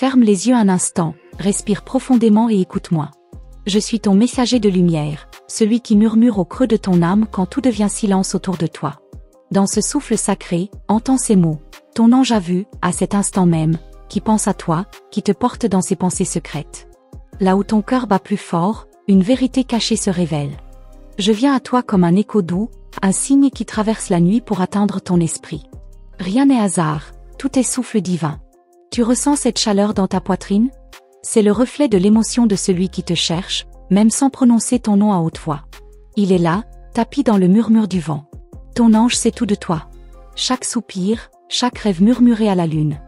Ferme les yeux un instant, respire profondément et écoute-moi. Je suis ton messager de lumière, celui qui murmure au creux de ton âme quand tout devient silence autour de toi. Dans ce souffle sacré, entends ces mots. Ton ange a vu, à cet instant même, qui pense à toi, qui te porte dans ses pensées secrètes. Là où ton cœur bat plus fort, une vérité cachée se révèle. Je viens à toi comme un écho doux, un signe qui traverse la nuit pour atteindre ton esprit. Rien n'est hasard, tout est souffle divin. Tu ressens cette chaleur dans ta poitrine? C'est le reflet de l'émotion de celui qui te cherche, même sans prononcer ton nom à haute voix. Il est là, tapi dans le murmure du vent. Ton ange sait tout de toi. Chaque soupir, chaque rêve murmuré à la lune.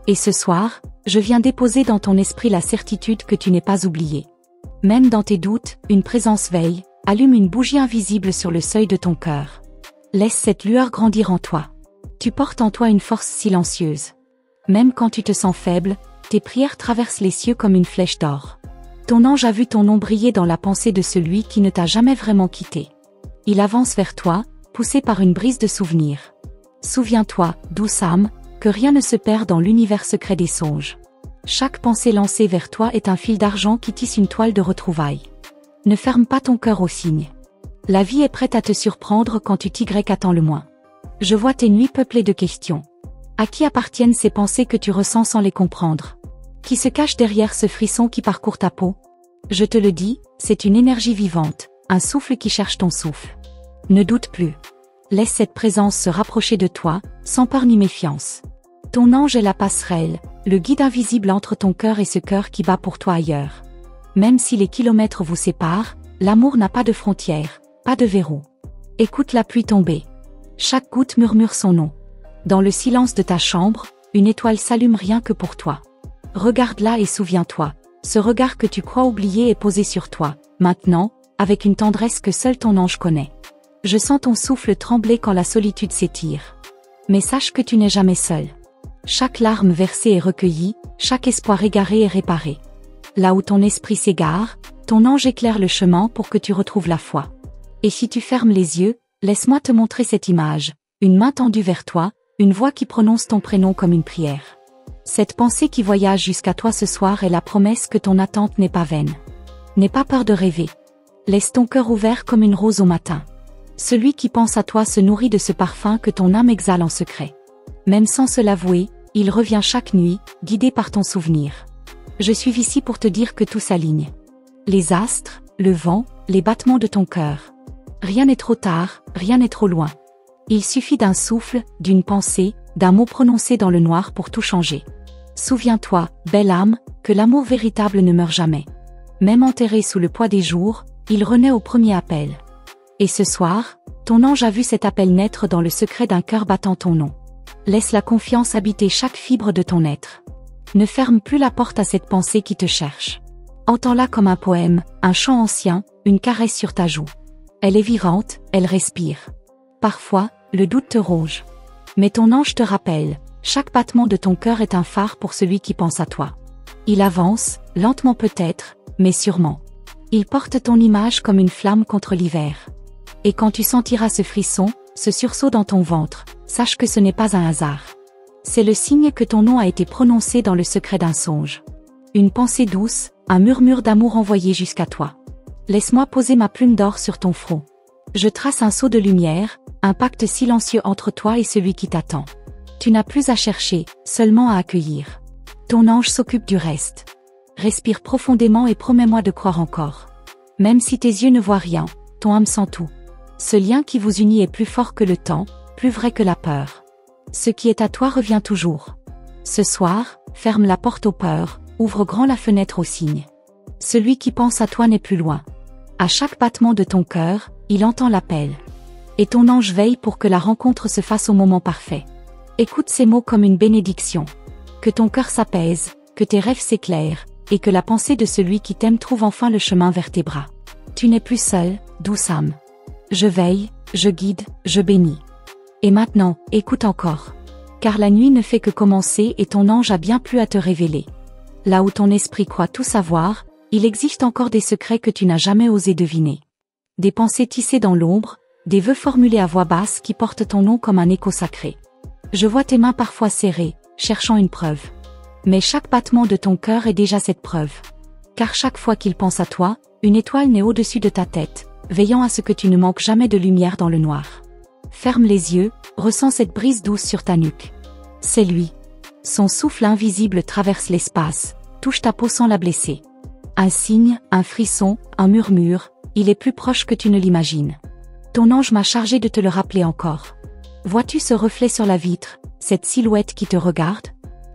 Et ce soir, je viens déposer dans ton esprit la certitude que tu n'es pas oublié. Même dans tes doutes, une présence veille, allume une bougie invisible sur le seuil de ton cœur. Laisse cette lueur grandir en toi. Tu portes en toi une force silencieuse. Même quand tu te sens faible, tes prières traversent les cieux comme une flèche d'or. Ton ange a vu ton nom briller dans la pensée de celui qui ne t'a jamais vraiment quitté. Il avance vers toi, poussé par une brise de souvenirs. Souviens-toi, douce âme, que rien ne se perd dans l'univers secret des songes. Chaque pensée lancée vers toi est un fil d'argent qui tisse une toile de retrouvailles. Ne ferme pas ton cœur aux signes. La vie est prête à te surprendre quand tu t'y-attends le moins. Je vois tes nuits peuplées de questions. À qui appartiennent ces pensées que tu ressens sans les comprendre? Qui se cache derrière ce frisson qui parcourt ta peau? Je te le dis, c'est une énergie vivante, un souffle qui cherche ton souffle. Ne doute plus. Laisse cette présence se rapprocher de toi, sans peur ni méfiance. Ton ange est la passerelle, le guide invisible entre ton cœur et ce cœur qui bat pour toi ailleurs. Même si les kilomètres vous séparent, l'amour n'a pas de frontières, pas de verrou. Écoute la pluie tomber. Chaque goutte murmure son nom. Dans le silence de ta chambre, une étoile s'allume rien que pour toi. Regarde-la et souviens-toi. Ce regard que tu crois oublier est posé sur toi, maintenant, avec une tendresse que seul ton ange connaît. Je sens ton souffle trembler quand la solitude s'étire. Mais sache que tu n'es jamais seul. Chaque larme versée est recueillie, chaque espoir égaré est réparé. Là où ton esprit s'égare, ton ange éclaire le chemin pour que tu retrouves la foi. Et si tu fermes les yeux, laisse-moi te montrer cette image, une main tendue vers toi, une voix qui prononce ton prénom comme une prière. Cette pensée qui voyage jusqu'à toi ce soir est la promesse que ton attente n'est pas vaine. N'aie pas peur de rêver. Laisse ton cœur ouvert comme une rose au matin. Celui qui pense à toi se nourrit de ce parfum que ton âme exhale en secret. Même sans se l'avouer, il revient chaque nuit, guidé par ton souvenir. Je suis ici pour te dire que tout s'aligne. Les astres, le vent, les battements de ton cœur. Rien n'est trop tard, rien n'est trop loin. Il suffit d'un souffle, d'une pensée, d'un mot prononcé dans le noir pour tout changer. Souviens-toi, belle âme, que l'amour véritable ne meurt jamais. Même enterré sous le poids des jours, il renaît au premier appel. Et ce soir, ton ange a vu cet appel naître dans le secret d'un cœur battant ton nom. Laisse la confiance habiter chaque fibre de ton être. Ne ferme plus la porte à cette pensée qui te cherche. Entends-la comme un poème, un chant ancien, une caresse sur ta joue. Elle est vivante, elle respire. Parfois, le doute te ronge. Mais ton ange te rappelle, chaque battement de ton cœur est un phare pour celui qui pense à toi. Il avance, lentement peut-être, mais sûrement. Il porte ton image comme une flamme contre l'hiver. Et quand tu sentiras ce frisson, ce sursaut dans ton ventre, sache que ce n'est pas un hasard. C'est le signe que ton nom a été prononcé dans le secret d'un songe. Une pensée douce, un murmure d'amour envoyé jusqu'à toi. Laisse-moi poser ma plume d'or sur ton front. Je trace un sceau de lumière, un pacte silencieux entre toi et celui qui t'attend. Tu n'as plus à chercher, seulement à accueillir. Ton ange s'occupe du reste. Respire profondément et promets-moi de croire encore. Même si tes yeux ne voient rien, ton âme sent tout. Ce lien qui vous unit est plus fort que le temps, plus vrai que la peur. Ce qui est à toi revient toujours. Ce soir, ferme la porte aux peurs, ouvre grand la fenêtre aux signes. Celui qui pense à toi n'est plus loin. À chaque battement de ton cœur, il entend l'appel. Et ton ange veille pour que la rencontre se fasse au moment parfait. Écoute ces mots comme une bénédiction. Que ton cœur s'apaise, que tes rêves s'éclairent, et que la pensée de celui qui t'aime trouve enfin le chemin vers tes bras. Tu n'es plus seul, douce âme. Je veille, je guide, je bénis. Et maintenant, écoute encore. Car la nuit ne fait que commencer et ton ange a bien plus à te révéler. Là où ton esprit croit tout savoir, il existe encore des secrets que tu n'as jamais osé deviner. Des pensées tissées dans l'ombre, des vœux formulés à voix basse qui portent ton nom comme un écho sacré. Je vois tes mains parfois serrées, cherchant une preuve. Mais chaque battement de ton cœur est déjà cette preuve. Car chaque fois qu'il pense à toi, une étoile naît au-dessus de ta tête, veillant à ce que tu ne manques jamais de lumière dans le noir. Ferme les yeux, ressens cette brise douce sur ta nuque. C'est lui. Son souffle invisible traverse l'espace, touche ta peau sans la blesser. Un signe, un frisson, un murmure, il est plus proche que tu ne l'imagines. Ton ange m'a chargé de te le rappeler encore. Vois-tu ce reflet sur la vitre, cette silhouette qui te regarde?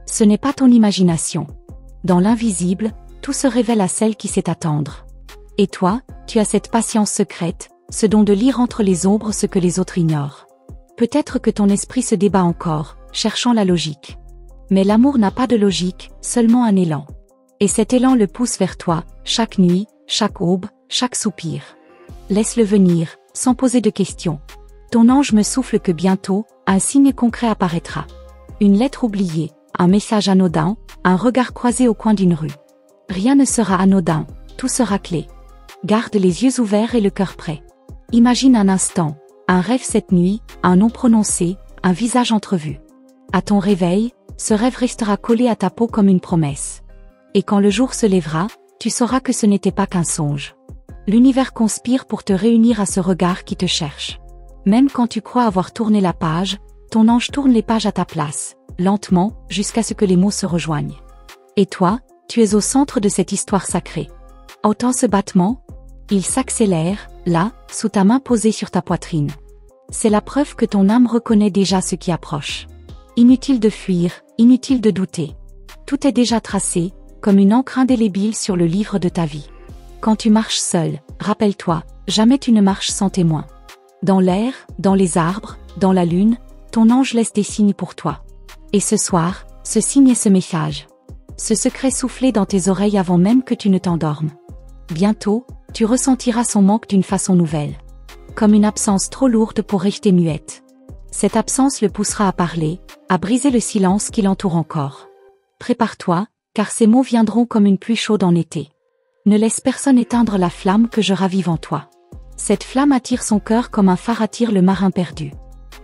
Ce n'est pas ton imagination. Dans l'invisible, tout se révèle à celle qui sait attendre. Et toi, tu as cette patience secrète, ce don de lire entre les ombres ce que les autres ignorent. Peut-être que ton esprit se débat encore, cherchant la logique. Mais l'amour n'a pas de logique, seulement un élan. Et cet élan le pousse vers toi, chaque nuit, chaque aube, chaque soupir. Laisse-le venir, sans poser de questions. Ton ange me souffle que bientôt, un signe concret apparaîtra. Une lettre oubliée, un message anodin, un regard croisé au coin d'une rue. Rien ne sera anodin, tout sera clé. Garde les yeux ouverts et le cœur prêt. Imagine un instant, un rêve cette nuit, un nom prononcé, un visage entrevu. À ton réveil, ce rêve restera collé à ta peau comme une promesse. Et quand le jour se lèvera, tu sauras que ce n'était pas qu'un songe. L'univers conspire pour te réunir à ce regard qui te cherche. Même quand tu crois avoir tourné la page, ton ange tourne les pages à ta place, lentement, jusqu'à ce que les mots se rejoignent. Et toi, tu es au centre de cette histoire sacrée. Entends ce battement? Il s'accélère, là, sous ta main posée sur ta poitrine. C'est la preuve que ton âme reconnaît déjà ce qui approche. Inutile de fuir, inutile de douter. Tout est déjà tracé, comme une encre indélébile sur le livre de ta vie. Quand tu marches seul, rappelle-toi, jamais tu ne marches sans témoin. Dans l'air, dans les arbres, dans la lune, ton ange laisse des signes pour toi. Et ce soir, ce signe est ce message. Ce secret soufflé dans tes oreilles avant même que tu ne t'endormes. Bientôt, tu ressentiras son manque d'une façon nouvelle. Comme une absence trop lourde pour rester muette. Cette absence le poussera à parler, à briser le silence qui l'entoure encore. Prépare-toi, car ces mots viendront comme une pluie chaude en été. Ne laisse personne éteindre la flamme que je ravive en toi. Cette flamme attire son cœur comme un phare attire le marin perdu.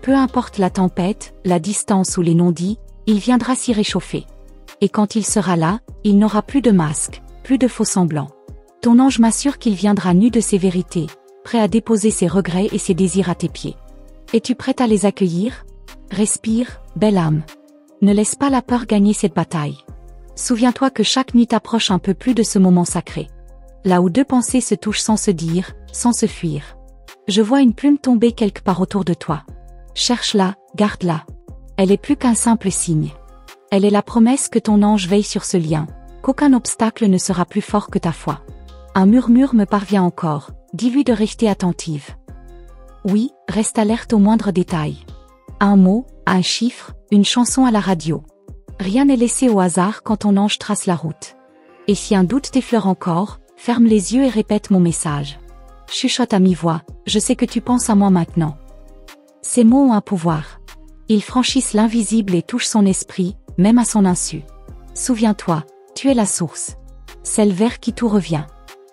Peu importe la tempête, la distance ou les non-dits, il viendra s'y réchauffer. Et quand il sera là, il n'aura plus de masque, plus de faux semblants. Ton ange m'assure qu'il viendra nu de ses vérités, prêt à déposer ses regrets et ses désirs à tes pieds. Es-tu prête à les accueillir? Respire, belle âme. Ne laisse pas la peur gagner cette bataille. Souviens-toi que chaque nuit t'approche un peu plus de ce moment sacré. Là où deux pensées se touchent sans se dire, sans se fuir. Je vois une plume tomber quelque part autour de toi. Cherche-la, garde-la. Elle est plus qu'un simple signe. Elle est la promesse que ton ange veille sur ce lien, qu'aucun obstacle ne sera plus fort que ta foi. Un murmure me parvient encore, dis-lui de rester attentive. Oui, reste alerte aux moindres détails. Un mot, un chiffre, une chanson à la radio. Rien n'est laissé au hasard quand ton ange trace la route. Et si un doute t'effleure encore, ferme les yeux et répète mon message. Chuchote à mi-voix, je sais que tu penses à moi maintenant. Ces mots ont un pouvoir. Ils franchissent l'invisible et touchent son esprit, même à son insu. Souviens-toi, tu es la source. Celle vers qui tout revient.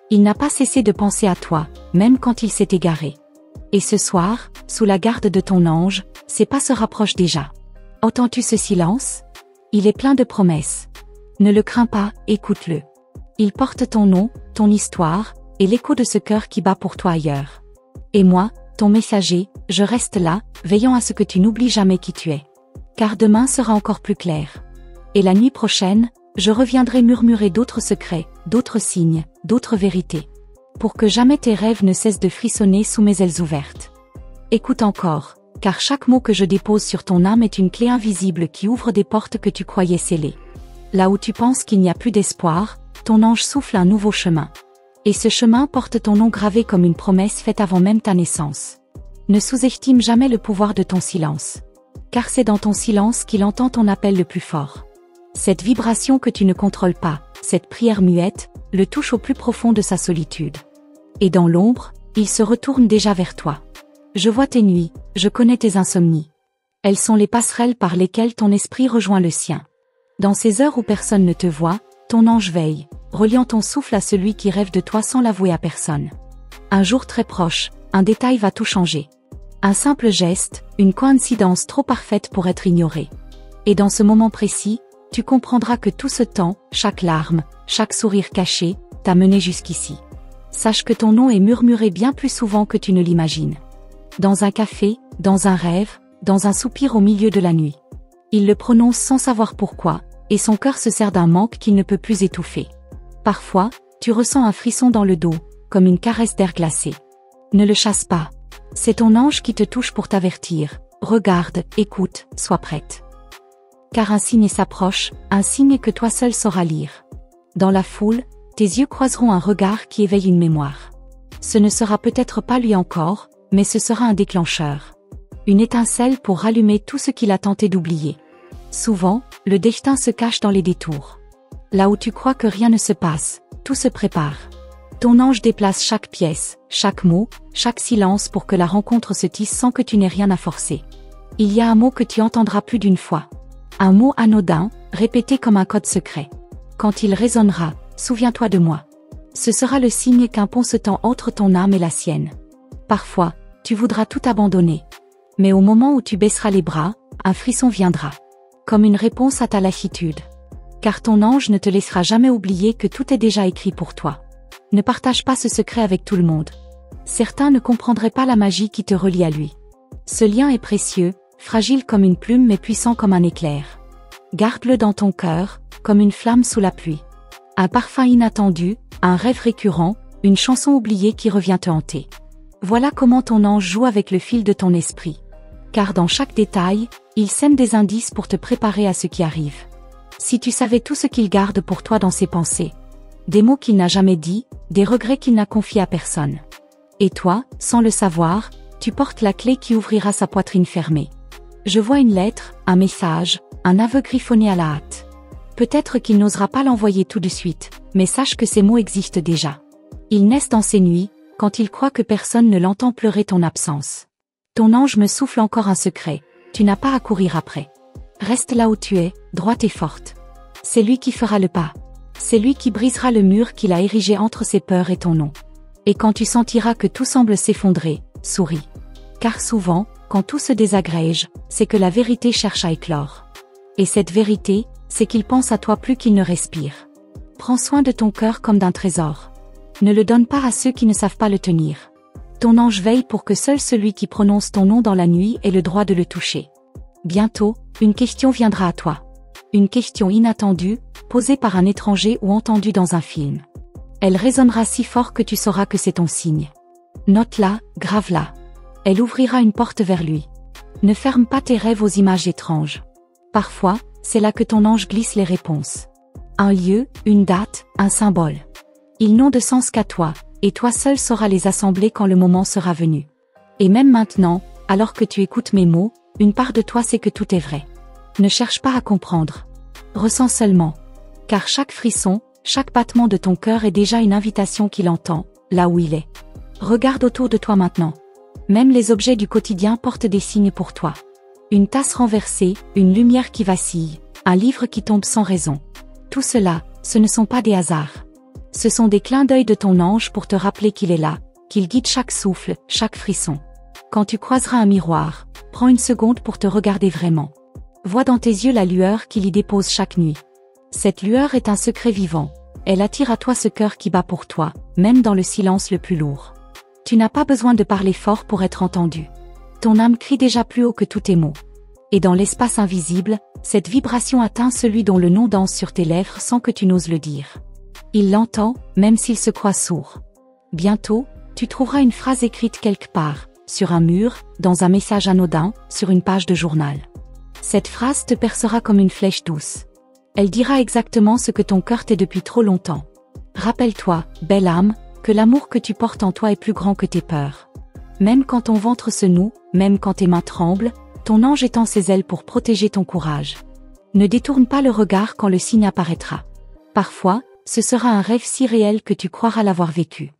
Il n'a pas cessé de penser à toi, même quand il s'est égaré. Et ce soir, sous la garde de ton ange, ses pas se rapprochent déjà. Entends-tu ce silence? Il est plein de promesses. Ne le crains pas, écoute-le. Il porte ton nom, ton histoire, et l'écho de ce cœur qui bat pour toi ailleurs. Et moi, ton messager, je reste là, veillant à ce que tu n'oublies jamais qui tu es. Car demain sera encore plus clair. Et la nuit prochaine, je reviendrai murmurer d'autres secrets, d'autres signes, d'autres vérités. Pour que jamais tes rêves ne cessent de frissonner sous mes ailes ouvertes. Écoute encore, car chaque mot que je dépose sur ton âme est une clé invisible qui ouvre des portes que tu croyais scellées. Là où tu penses qu'il n'y a plus d'espoir, ton ange souffle un nouveau chemin. Et ce chemin porte ton nom gravé comme une promesse faite avant même ta naissance. Ne sous-estime jamais le pouvoir de ton silence. Car c'est dans ton silence qu'il entend ton appel le plus fort. Cette vibration que tu ne contrôles pas, cette prière muette, le touche au plus profond de sa solitude. Et dans l'ombre, il se retourne déjà vers toi. Je vois tes nuits, je connais tes insomnies. Elles sont les passerelles par lesquelles ton esprit rejoint le sien. Dans ces heures où personne ne te voit, ton ange veille, reliant ton souffle à celui qui rêve de toi sans l'avouer à personne. Un jour très proche, un détail va tout changer. Un simple geste, une coïncidence trop parfaite pour être ignorée. Et dans ce moment précis, tu comprendras que tout ce temps, chaque larme, chaque sourire caché, t'a mené jusqu'ici. Sache que ton nom est murmuré bien plus souvent que tu ne l'imagines. Dans un café, dans un rêve, dans un soupir au milieu de la nuit. Il le prononce sans savoir pourquoi, et son cœur se serre d'un manque qu'il ne peut plus étouffer. Parfois, tu ressens un frisson dans le dos, comme une caresse d'air glacé. Ne le chasse pas. C'est ton ange qui te touche pour t'avertir. Regarde, écoute, sois prête. Car un signe s'approche, un signe que toi seul sauras lire. Dans la foule, tes yeux croiseront un regard qui éveille une mémoire. Ce ne sera peut-être pas lui encore, mais ce sera un déclencheur. Une étincelle pour rallumer tout ce qu'il a tenté d'oublier. Souvent, le destin se cache dans les détours. Là où tu crois que rien ne se passe, tout se prépare. Ton ange déplace chaque pièce, chaque mot, chaque silence pour que la rencontre se tisse sans que tu n'aies rien à forcer. Il y a un mot que tu entendras plus d'une fois. Un mot anodin, répété comme un code secret. Quand il résonnera, souviens-toi de moi. Ce sera le signe qu'un pont se tend entre ton âme et la sienne. Parfois, tu voudras tout abandonner. Mais au moment où tu baisseras les bras, un frisson viendra. Comme une réponse à ta lassitude. Car ton ange ne te laissera jamais oublier que tout est déjà écrit pour toi. Ne partage pas ce secret avec tout le monde. Certains ne comprendraient pas la magie qui te relie à lui. Ce lien est précieux, fragile comme une plume mais puissant comme un éclair. Garde-le dans ton cœur, comme une flamme sous la pluie. Un parfum inattendu, un rêve récurrent, une chanson oubliée qui revient te hanter. Voilà comment ton ange joue avec le fil de ton esprit. Car dans chaque détail, il sème des indices pour te préparer à ce qui arrive. Si tu savais tout ce qu'il garde pour toi dans ses pensées. Des mots qu'il n'a jamais dit, des regrets qu'il n'a confiés à personne. Et toi, sans le savoir, tu portes la clé qui ouvrira sa poitrine fermée. Je vois une lettre, un message, un aveu griffonné à la hâte. Peut-être qu'il n'osera pas l'envoyer tout de suite, mais sache que ces mots existent déjà. Ils naissent dans ces nuits, quand il croit que personne ne l'entend pleurer ton absence. Ton ange me souffle encore un secret, tu n'as pas à courir après. Reste là où tu es, droite et forte. C'est lui qui fera le pas. C'est lui qui brisera le mur qu'il a érigé entre ses peurs et ton nom. Et quand tu sentiras que tout semble s'effondrer, souris. Car souvent, quand tout se désagrège, c'est que la vérité cherche à éclore. Et cette vérité, c'est qu'il pense à toi plus qu'il ne respire. Prends soin de ton cœur comme d'un trésor. Ne le donne pas à ceux qui ne savent pas le tenir. Ton ange veille pour que seul celui qui prononce ton nom dans la nuit ait le droit de le toucher. Bientôt, une question viendra à toi. Une question inattendue, posée par un étranger ou entendue dans un film. Elle résonnera si fort que tu sauras que c'est ton signe. Note-la, grave-la. Elle ouvrira une porte vers lui. Ne ferme pas tes rêves aux images étranges. Parfois, c'est là que ton ange glisse les réponses. Un lieu, une date, un symbole. Ils n'ont de sens qu'à toi, et toi seul sauras les assembler quand le moment sera venu. Et même maintenant, alors que tu écoutes mes mots, une part de toi sait que tout est vrai. Ne cherche pas à comprendre. Ressens seulement. Car chaque frisson, chaque battement de ton cœur est déjà une invitation qu'il entend, là où il est. Regarde autour de toi maintenant. Même les objets du quotidien portent des signes pour toi. Une tasse renversée, une lumière qui vacille, un livre qui tombe sans raison. Tout cela, ce ne sont pas des hasards. Ce sont des clins d'œil de ton ange pour te rappeler qu'il est là, qu'il guide chaque souffle, chaque frisson. Quand tu croiseras un miroir, prends une seconde pour te regarder vraiment. Vois dans tes yeux la lueur qu'il y dépose chaque nuit. Cette lueur est un secret vivant. Elle attire à toi ce cœur qui bat pour toi, même dans le silence le plus lourd. Tu n'as pas besoin de parler fort pour être entendu. Ton âme crie déjà plus haut que tous tes mots. Et dans l'espace invisible, cette vibration atteint celui dont le nom danse sur tes lèvres sans que tu n'oses le dire. Il l'entend, même s'il se croit sourd. Bientôt, tu trouveras une phrase écrite quelque part, sur un mur, dans un message anodin, sur une page de journal. Cette phrase te percera comme une flèche douce. Elle dira exactement ce que ton cœur t'est depuis trop longtemps. Rappelle-toi, belle âme, que l'amour que tu portes en toi est plus grand que tes peurs. Même quand ton ventre se noue, même quand tes mains tremblent, ton ange étend ses ailes pour protéger ton courage. Ne détourne pas le regard quand le signe apparaîtra. Parfois, ce sera un rêve si réel que tu croiras l'avoir vécu.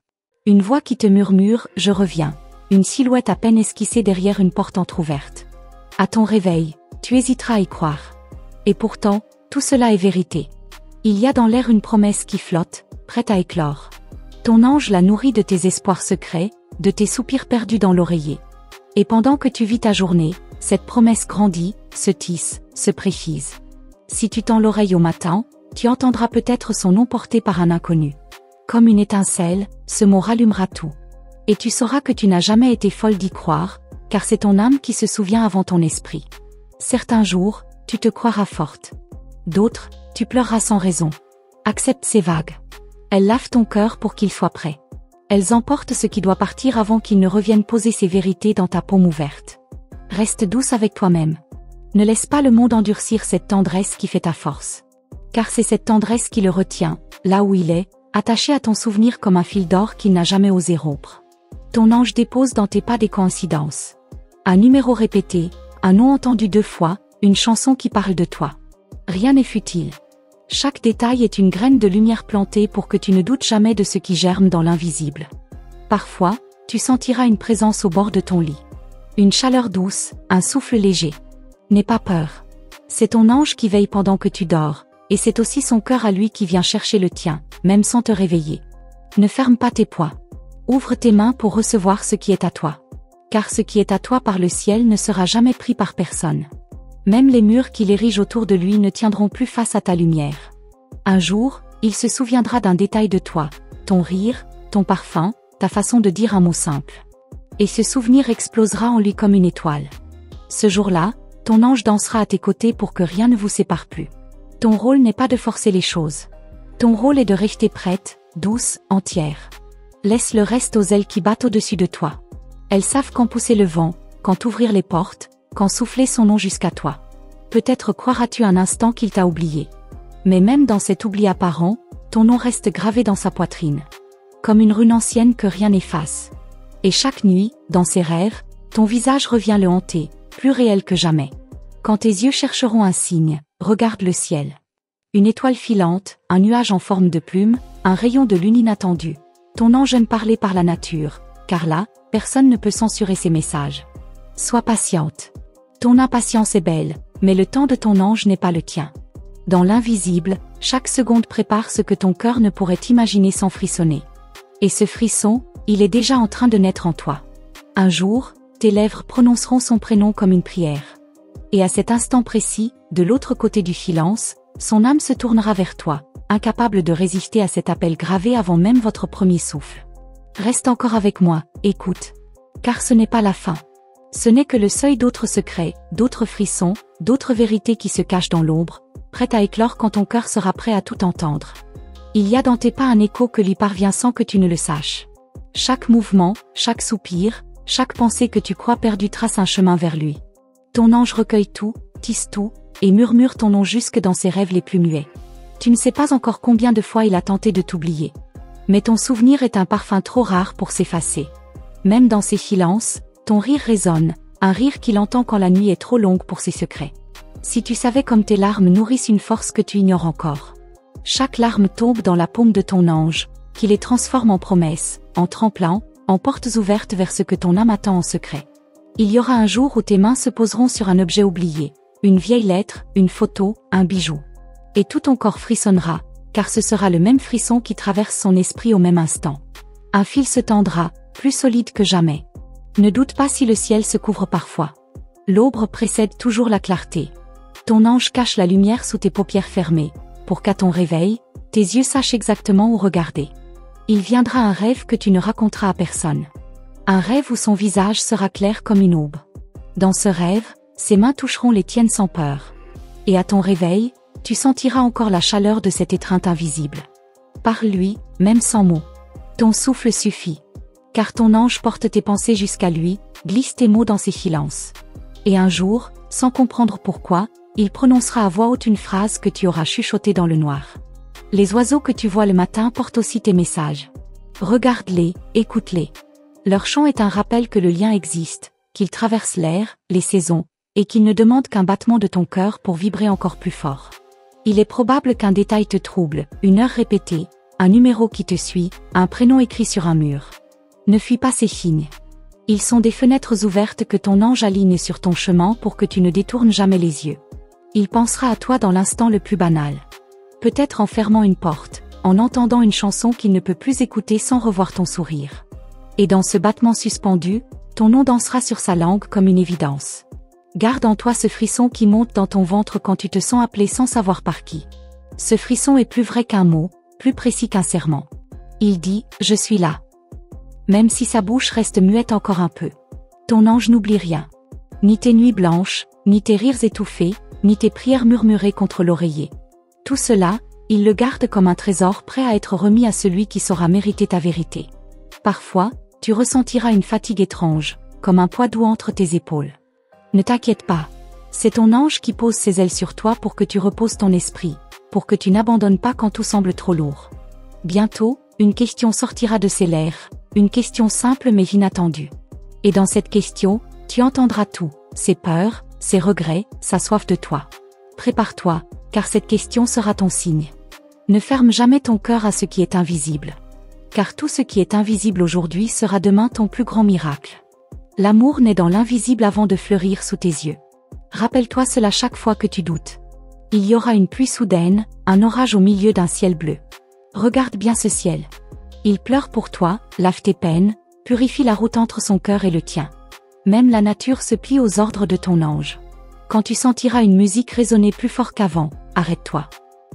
Une voix qui te murmure « Je reviens », une silhouette à peine esquissée derrière une porte entr'ouverte. À ton réveil, tu hésiteras à y croire. Et pourtant, tout cela est vérité. Il y a dans l'air une promesse qui flotte, prête à éclore. Ton ange la nourrit de tes espoirs secrets, de tes soupirs perdus dans l'oreiller. Et pendant que tu vis ta journée, cette promesse grandit, se tisse, se précise. Si tu tends l'oreille au matin, tu entendras peut-être son nom porté par un inconnu. Comme une étincelle, ce mot rallumera tout. Et tu sauras que tu n'as jamais été folle d'y croire, car c'est ton âme qui se souvient avant ton esprit. Certains jours, tu te croiras forte. D'autres, tu pleureras sans raison. Accepte ces vagues. Elles lavent ton cœur pour qu'il soit prêt. Elles emportent ce qui doit partir avant qu'il ne revienne poser ses vérités dans ta paume ouverte. Reste douce avec toi-même. Ne laisse pas le monde endurcir cette tendresse qui fait ta force. Car c'est cette tendresse qui le retient, là où il est, attaché à ton souvenir comme un fil d'or qu'il n'a jamais osé rompre. Ton ange dépose dans tes pas des coïncidences. Un numéro répété, un nom entendu 2 fois, une chanson qui parle de toi. Rien n'est futile. Chaque détail est une graine de lumière plantée pour que tu ne doutes jamais de ce qui germe dans l'invisible. Parfois, tu sentiras une présence au bord de ton lit. Une chaleur douce, un souffle léger. N'aie pas peur. C'est ton ange qui veille pendant que tu dors, et c'est aussi son cœur à lui qui vient chercher le tien, même sans te réveiller. Ne ferme pas tes poings. Ouvre tes mains pour recevoir ce qui est à toi. Car ce qui est à toi par le ciel ne sera jamais pris par personne. Même les murs qu'il érige autour de lui ne tiendront plus face à ta lumière. Un jour, il se souviendra d'un détail de toi, ton rire, ton parfum, ta façon de dire un mot simple. Et ce souvenir explosera en lui comme une étoile. Ce jour-là, ton ange dansera à tes côtés pour que rien ne vous sépare plus. Ton rôle n'est pas de forcer les choses. Ton rôle est de rester prête, douce, entière. Laisse le reste aux ailes qui battent au-dessus de toi. Elles savent quand pousser le vent, quand ouvrir les portes, quand souffler son nom jusqu'à toi. Peut-être croiras-tu un instant qu'il t'a oublié. Mais même dans cet oubli apparent, ton nom reste gravé dans sa poitrine. Comme une rune ancienne que rien n'efface. Et chaque nuit, dans ses rêves, ton visage revient le hanter, plus réel que jamais. Quand tes yeux chercheront un signe, regarde le ciel. Une étoile filante, un nuage en forme de plume, un rayon de lune inattendu. Ton ange aime parler par la nature, car là, personne ne peut censurer ses messages. Sois patiente. Ton impatience est belle, mais le temps de ton ange n'est pas le tien. Dans l'invisible, chaque seconde prépare ce que ton cœur ne pourrait imaginer sans frissonner. Et ce frisson, il est déjà en train de naître en toi. Un jour, tes lèvres prononceront son prénom comme une prière. Et à cet instant précis, de l'autre côté du silence, son âme se tournera vers toi, incapable de résister à cet appel gravé avant même votre premier souffle. Reste encore avec moi, écoute. Car ce n'est pas la fin. Ce n'est que le seuil d'autres secrets, d'autres frissons, d'autres vérités qui se cachent dans l'ombre, prêtes à éclore quand ton cœur sera prêt à tout entendre. Il y a dans tes pas un écho que lui parvient sans que tu ne le saches. Chaque mouvement, chaque soupir, chaque pensée que tu crois perdue trace un chemin vers lui. Ton ange recueille tout, tisse tout, et murmure ton nom jusque dans ses rêves les plus muets. Tu ne sais pas encore combien de fois il a tenté de t'oublier. Mais ton souvenir est un parfum trop rare pour s'effacer. Même dans ses silences, ton rire résonne, un rire qu'il entend quand la nuit est trop longue pour ses secrets. Si tu savais comme tes larmes nourrissent une force que tu ignores encore. Chaque larme tombe dans la paume de ton ange, qui les transforme en promesses, en tremplins, en portes ouvertes vers ce que ton âme attend en secret. Il y aura un jour où tes mains se poseront sur un objet oublié, une vieille lettre, une photo, un bijou. Et tout ton corps frissonnera, car ce sera le même frisson qui traverse son esprit au même instant. Un fil se tendra, plus solide que jamais. Ne doute pas si le ciel se couvre parfois. L'aube précède toujours la clarté. Ton ange cache la lumière sous tes paupières fermées, pour qu'à ton réveil, tes yeux sachent exactement où regarder. Il viendra un rêve que tu ne raconteras à personne. Un rêve où son visage sera clair comme une aube. Dans ce rêve, ses mains toucheront les tiennes sans peur. Et à ton réveil, tu sentiras encore la chaleur de cette étreinte invisible. Parle-lui, même sans mots. Ton souffle suffit. Car ton ange porte tes pensées jusqu'à lui, glisse tes mots dans ses silences. Et un jour, sans comprendre pourquoi, il prononcera à voix haute une phrase que tu auras chuchotée dans le noir. Les oiseaux que tu vois le matin portent aussi tes messages. Regarde-les, écoute-les. Leur chant est un rappel que le lien existe, qu'il traverse l'air, les saisons, et qu'il ne demande qu'un battement de ton cœur pour vibrer encore plus fort. Il est probable qu'un détail te trouble, une heure répétée, un numéro qui te suit, un prénom écrit sur un mur. Ne fuis pas ces signes. Ils sont des fenêtres ouvertes que ton ange aligne sur ton chemin pour que tu ne détournes jamais les yeux. Il pensera à toi dans l'instant le plus banal. Peut-être en fermant une porte, en entendant une chanson qu'il ne peut plus écouter sans revoir ton sourire. Et dans ce battement suspendu, ton nom dansera sur sa langue comme une évidence. Garde en toi ce frisson qui monte dans ton ventre quand tu te sens appelé sans savoir par qui. Ce frisson est plus vrai qu'un mot, plus précis qu'un serment. Il dit « Je suis là ». Même si sa bouche reste muette encore un peu. Ton ange n'oublie rien. Ni tes nuits blanches, ni tes rires étouffés, ni tes prières murmurées contre l'oreiller. Tout cela, il le garde comme un trésor prêt à être remis à celui qui saura mériter ta vérité. Parfois, tu ressentiras une fatigue étrange, comme un poids doux entre tes épaules. Ne t'inquiète pas. C'est ton ange qui pose ses ailes sur toi pour que tu reposes ton esprit, pour que tu n'abandonnes pas quand tout semble trop lourd. Bientôt, une question sortira de ses lèvres, une question simple mais inattendue. Et dans cette question, tu entendras tout, ses peurs, ses regrets, sa soif de toi. Prépare-toi, car cette question sera ton signe. Ne ferme jamais ton cœur à ce qui est invisible. Car tout ce qui est invisible aujourd'hui sera demain ton plus grand miracle. L'amour naît dans l'invisible avant de fleurir sous tes yeux. Rappelle-toi cela chaque fois que tu doutes. Il y aura une pluie soudaine, un orage au milieu d'un ciel bleu. Regarde bien ce ciel. Il pleure pour toi, lave tes peines, purifie la route entre son cœur et le tien. Même la nature se plie aux ordres de ton ange. Quand tu sentiras une musique résonner plus fort qu'avant, arrête-toi.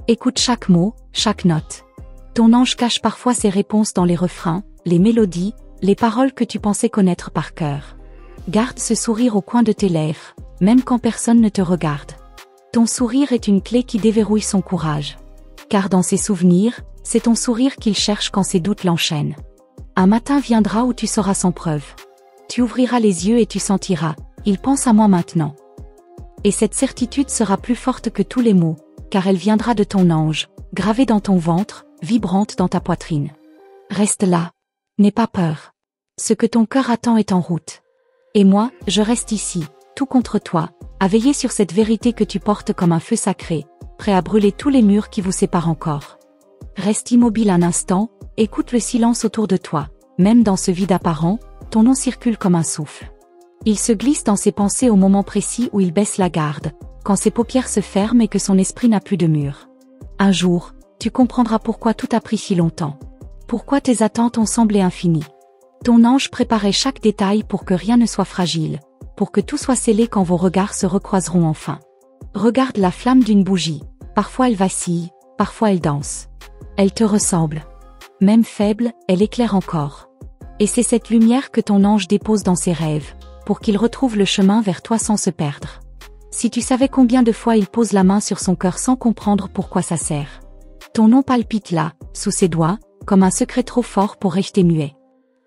Écoute chaque mot, chaque note. Ton ange cache parfois ses réponses dans les refrains, les mélodies, les paroles que tu pensais connaître par cœur. Garde ce sourire au coin de tes lèvres, même quand personne ne te regarde. Ton sourire est une clé qui déverrouille son courage. Car dans ses souvenirs, c'est ton sourire qu'il cherche quand ses doutes l'enchaînent. Un matin viendra où tu seras sans preuve. Tu ouvriras les yeux et tu sentiras, il pense à moi maintenant. Et cette certitude sera plus forte que tous les mots, car elle viendra de ton ange, gravée dans ton ventre, vibrante dans ta poitrine. Reste là. N'aie pas peur. Ce que ton cœur attend est en route. Et moi, je reste ici, tout contre toi, à veiller sur cette vérité que tu portes comme un feu sacré, prêt à brûler tous les murs qui vous séparent encore. Reste immobile un instant, écoute le silence autour de toi, même dans ce vide apparent, ton nom circule comme un souffle. Il se glisse dans ses pensées au moment précis où il baisse la garde, quand ses paupières se ferment et que son esprit n'a plus de mur. Un jour, tu comprendras pourquoi tout a pris si longtemps. Pourquoi tes attentes ont semblé infinies. Ton ange préparait chaque détail pour que rien ne soit fragile, pour que tout soit scellé quand vos regards se recroiseront enfin. Regarde la flamme d'une bougie, parfois elle vacille, parfois elle danse. Elle te ressemble. Même faible, elle éclaire encore. Et c'est cette lumière que ton ange dépose dans ses rêves, pour qu'il retrouve le chemin vers toi sans se perdre. Si tu savais combien de fois il pose la main sur son cœur sans comprendre pourquoi ça sert. Ton nom palpite là, sous ses doigts, comme un secret trop fort pour rester muet.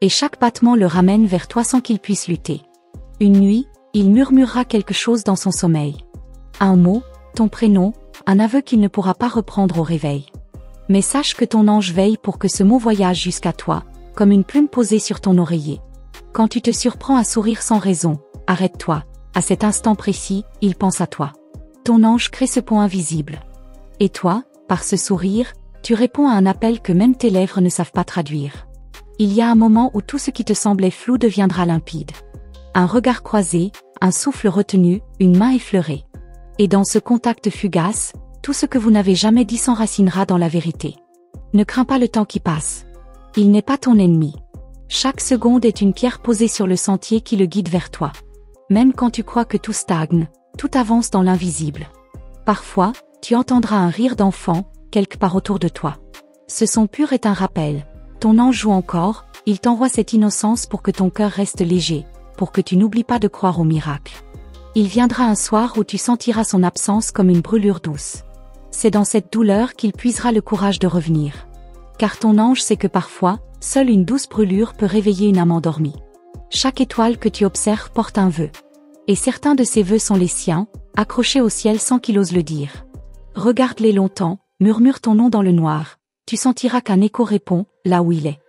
Et chaque battement le ramène vers toi sans qu'il puisse lutter. Une nuit, il murmurera quelque chose dans son sommeil. Un mot, ton prénom, un aveu qu'il ne pourra pas reprendre au réveil. Mais sache que ton ange veille pour que ce mot voyage jusqu'à toi, comme une plume posée sur ton oreiller. Quand tu te surprends à sourire sans raison, arrête-toi. À cet instant précis, il pense à toi. Ton ange crée ce pont invisible. Et toi, par ce sourire, tu réponds à un appel que même tes lèvres ne savent pas traduire. Il y a un moment où tout ce qui te semblait flou deviendra limpide. Un regard croisé, un souffle retenu, une main effleurée. Et dans ce contact fugace, tout ce que vous n'avez jamais dit s'enracinera dans la vérité. Ne crains pas le temps qui passe. Il n'est pas ton ennemi. Chaque seconde est une pierre posée sur le sentier qui le guide vers toi. Même quand tu crois que tout stagne, tout avance dans l'invisible. Parfois, tu entendras un rire d'enfant, quelque part autour de toi. Ce son pur est un rappel. Ton ange joue encore, il t'envoie cette innocence pour que ton cœur reste léger, pour que tu n'oublies pas de croire au miracle. Il viendra un soir où tu sentiras son absence comme une brûlure douce. C'est dans cette douleur qu'il puisera le courage de revenir. Car ton ange sait que parfois, seule une douce brûlure peut réveiller une âme endormie. Chaque étoile que tu observes porte un vœu. Et certains de ces vœux sont les siens, accrochés au ciel sans qu'il ose le dire. Regarde-les longtemps, murmure ton nom dans le noir. Tu sentiras qu'un écho répond, là où il est.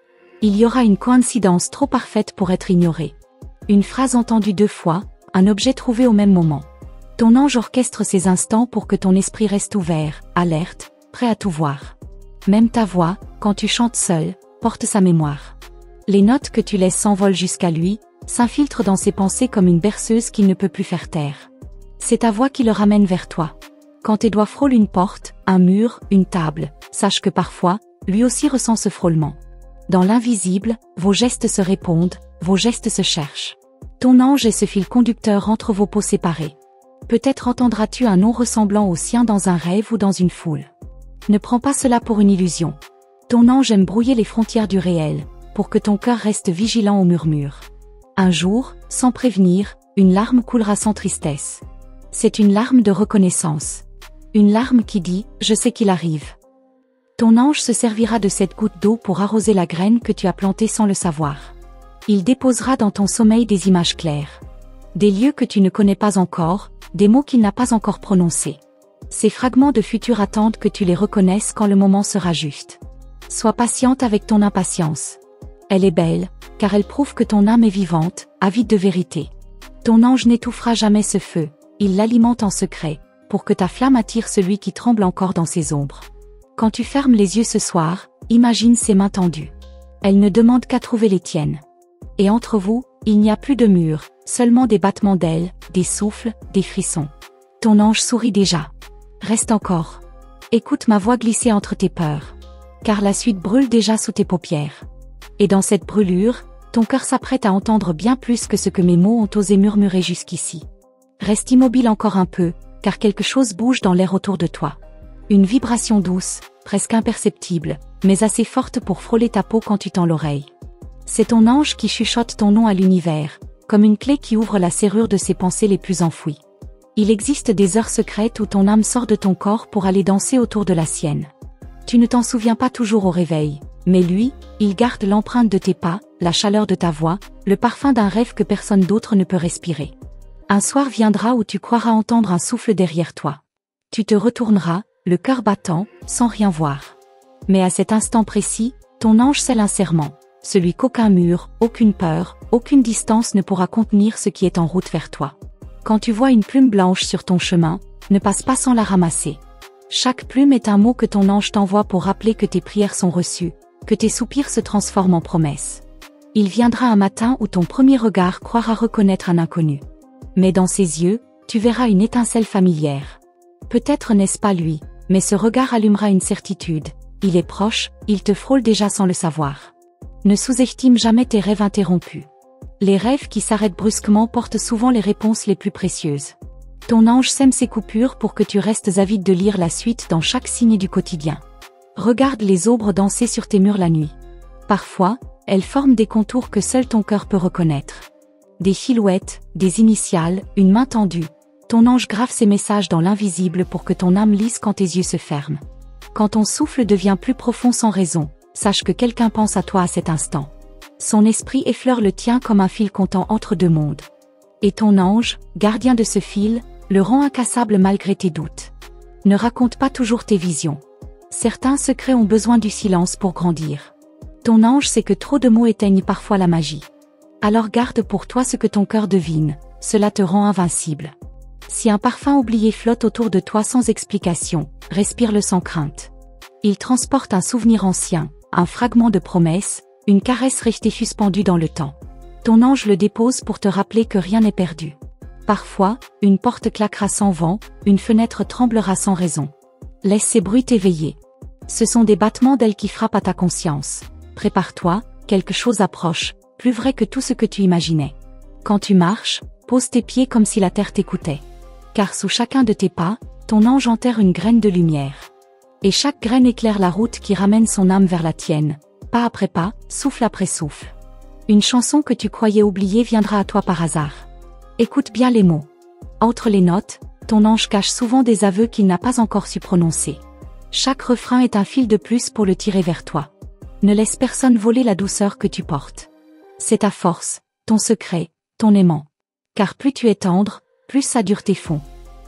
Il y aura une coïncidence trop parfaite pour être ignorée. Une phrase entendue 2 fois, un objet trouvé au même moment. Ton ange orchestre ces instants pour que ton esprit reste ouvert, alerte, prêt à tout voir. Même ta voix, quand tu chantes seul, porte sa mémoire. Les notes que tu laisses s'envolent jusqu'à lui, s'infiltrent dans ses pensées comme une berceuse qu'il ne peut plus faire taire. C'est ta voix qui le ramène vers toi. Quand tes doigts frôlent une porte, un mur, une table, sache que parfois, lui aussi ressent ce frôlement. Dans l'invisible, vos gestes se répondent, vos gestes se cherchent. Ton ange est ce fil conducteur entre vos peaux séparées. Peut-être entendras-tu un nom ressemblant au sien dans un rêve ou dans une foule. Ne prends pas cela pour une illusion. Ton ange aime brouiller les frontières du réel, pour que ton cœur reste vigilant aux murmures. Un jour, sans prévenir, une larme coulera sans tristesse. C'est une larme de reconnaissance. Une larme qui dit « Je sais qu'il arrive ». Ton ange se servira de cette goutte d'eau pour arroser la graine que tu as plantée sans le savoir. Il déposera dans ton sommeil des images claires. Des lieux que tu ne connais pas encore, des mots qu'il n'a pas encore prononcés. Ces fragments de futur attendent que tu les reconnaisses quand le moment sera juste. Sois patiente avec ton impatience. Elle est belle, car elle prouve que ton âme est vivante, avide de vérité. Ton ange n'étouffera jamais ce feu, il l'alimente en secret, pour que ta flamme attire celui qui tremble encore dans ses ombres. Quand tu fermes les yeux ce soir, imagine ses mains tendues. Elle ne demande qu'à trouver les tiennes. Et entre vous, il n'y a plus de mur, seulement des battements d'ailes, des souffles, des frissons. Ton ange sourit déjà. Reste encore. Écoute ma voix glisser entre tes peurs. Car la suite brûle déjà sous tes paupières. Et dans cette brûlure, ton cœur s'apprête à entendre bien plus que ce que mes mots ont osé murmurer jusqu'ici. Reste immobile encore un peu, car quelque chose bouge dans l'air autour de toi. Une vibration douce, presque imperceptible, mais assez forte pour frôler ta peau quand tu tends l'oreille. C'est ton ange qui chuchote ton nom à l'univers, comme une clé qui ouvre la serrure de ses pensées les plus enfouies. Il existe des heures secrètes où ton âme sort de ton corps pour aller danser autour de la sienne. Tu ne t'en souviens pas toujours au réveil, mais lui, il garde l'empreinte de tes pas, la chaleur de ta voix, le parfum d'un rêve que personne d'autre ne peut respirer. Un soir viendra où tu croiras entendre un souffle derrière toi. Tu te retourneras, le cœur battant, sans rien voir. Mais à cet instant précis, ton ange scelle un serment, celui qu'aucun mur, aucune peur, aucune distance ne pourra contenir ce qui est en route vers toi. Quand tu vois une plume blanche sur ton chemin, ne passe pas sans la ramasser. Chaque plume est un mot que ton ange t'envoie pour rappeler que tes prières sont reçues, que tes soupirs se transforment en promesses. Il viendra un matin où ton premier regard croira reconnaître un inconnu. Mais dans ses yeux, tu verras une étincelle familière. Peut-être n'est-ce pas lui, mais ce regard allumera une certitude. Il est proche, il te frôle déjà sans le savoir. Ne sous-estime jamais tes rêves interrompus. Les rêves qui s'arrêtent brusquement portent souvent les réponses les plus précieuses. Ton ange sème ses coupures pour que tu restes avide de lire la suite dans chaque signe du quotidien. Regarde les ombres danser sur tes murs la nuit. Parfois, elles forment des contours que seul ton cœur peut reconnaître. Des silhouettes, des initiales, une main tendue. Ton ange grave ses messages dans l'invisible pour que ton âme lise quand tes yeux se ferment. Quand ton souffle devient plus profond sans raison, sache que quelqu'un pense à toi à cet instant. Son esprit effleure le tien comme un fil comptant entre deux mondes. Et ton ange, gardien de ce fil, le rend incassable malgré tes doutes. Ne raconte pas toujours tes visions. Certains secrets ont besoin du silence pour grandir. Ton ange sait que trop de mots éteignent parfois la magie. Alors garde pour toi ce que ton cœur devine, cela te rend invincible. Si un parfum oublié flotte autour de toi sans explication, respire-le sans crainte. Il transporte un souvenir ancien, un fragment de promesse, une caresse restée suspendue dans le temps. Ton ange le dépose pour te rappeler que rien n'est perdu. Parfois, une porte claquera sans vent, une fenêtre tremblera sans raison. Laisse ces bruits t'éveiller. Ce sont des battements d'ailes qui frappent à ta conscience. Prépare-toi, quelque chose approche, plus vrai que tout ce que tu imaginais. Quand tu marches, pose tes pieds comme si la terre t'écoutait. Car sous chacun de tes pas, ton ange enterre une graine de lumière. Et chaque graine éclaire la route qui ramène son âme vers la tienne, pas après pas, souffle après souffle. Une chanson que tu croyais oublier viendra à toi par hasard. Écoute bien les mots. Entre les notes, ton ange cache souvent des aveux qu'il n'a pas encore su prononcer. Chaque refrain est un fil de plus pour le tirer vers toi. Ne laisse personne voler la douceur que tu portes. C'est ta force, ton secret, ton aimant. Car plus tu es tendre, plus sa dureté fond.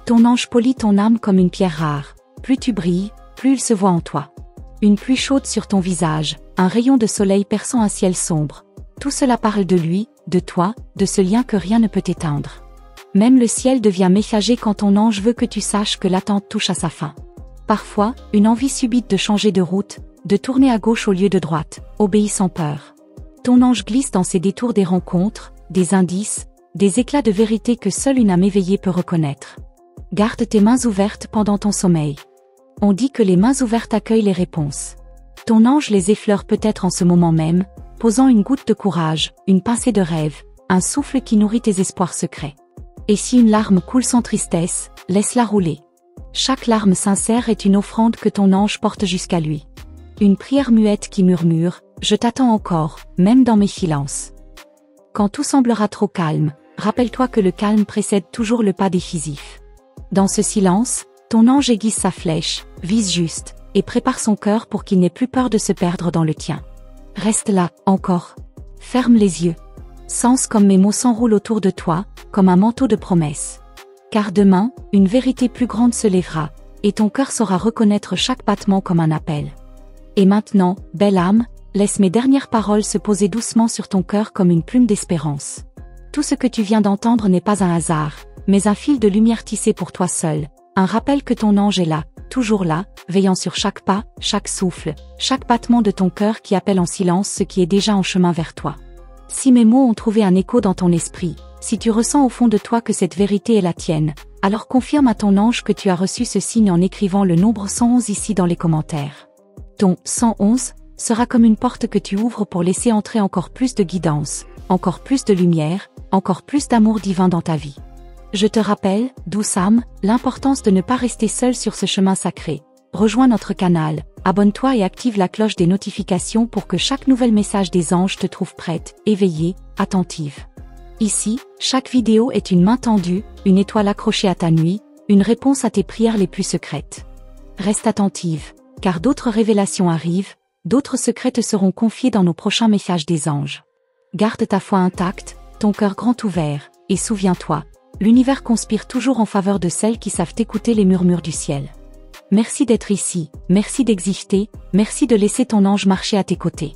Ton ange polit ton âme comme une pierre rare. Plus tu brilles, plus il se voit en toi. Une pluie chaude sur ton visage, un rayon de soleil perçant un ciel sombre. Tout cela parle de lui, de toi, de ce lien que rien ne peut éteindre. Même le ciel devient messager quand ton ange veut que tu saches que l'attente touche à sa fin. Parfois, une envie subite de changer de route, de tourner à gauche au lieu de droite, obéit sans peur. Ton ange glisse dans ces détours des rencontres, des indices, des éclats de vérité que seule une âme éveillée peut reconnaître. Garde tes mains ouvertes pendant ton sommeil. On dit que les mains ouvertes accueillent les réponses. Ton ange les effleure peut-être en ce moment même, posant une goutte de courage, une pincée de rêve, un souffle qui nourrit tes espoirs secrets. Et si une larme coule sans tristesse, laisse-la rouler. Chaque larme sincère est une offrande que ton ange porte jusqu'à lui. Une prière muette qui murmure « Je t'attends encore, même dans mes silences ». Quand tout semblera trop calme, rappelle-toi que le calme précède toujours le pas décisif. Dans ce silence, ton ange aiguise sa flèche, vise juste, et prépare son cœur pour qu'il n'ait plus peur de se perdre dans le tien. Reste là, encore. Ferme les yeux. Sens comme mes mots s'enroulent autour de toi, comme un manteau de promesses. Car demain, une vérité plus grande se lèvera, et ton cœur saura reconnaître chaque battement comme un appel. Et maintenant, belle âme, laisse mes dernières paroles se poser doucement sur ton cœur comme une plume d'espérance. Tout ce que tu viens d'entendre n'est pas un hasard, mais un fil de lumière tissé pour toi seul, un rappel que ton ange est là, toujours là, veillant sur chaque pas, chaque souffle, chaque battement de ton cœur qui appelle en silence ce qui est déjà en chemin vers toi. Si mes mots ont trouvé un écho dans ton esprit, si tu ressens au fond de toi que cette vérité est la tienne, alors confirme à ton ange que tu as reçu ce signe en écrivant le nombre 111 ici dans les commentaires. Ton 111 sera comme une porte que tu ouvres pour laisser entrer encore plus de guidance, encore plus de lumière, encore plus d'amour divin dans ta vie. Je te rappelle, douce âme, l'importance de ne pas rester seul sur ce chemin sacré. Rejoins notre canal, abonne-toi et active la cloche des notifications pour que chaque nouvel message des anges te trouve prête, éveillée, attentive. Ici, chaque vidéo est une main tendue, une étoile accrochée à ta nuit, une réponse à tes prières les plus secrètes. Reste attentive, car d'autres révélations arrivent, d'autres secrets te seront confiés dans nos prochains messages des anges. Garde ta foi intacte, ton cœur grand ouvert, et souviens-toi, l'univers conspire toujours en faveur de celles qui savent écouter les murmures du ciel. Merci d'être ici, merci d'exister, merci de laisser ton ange marcher à tes côtés.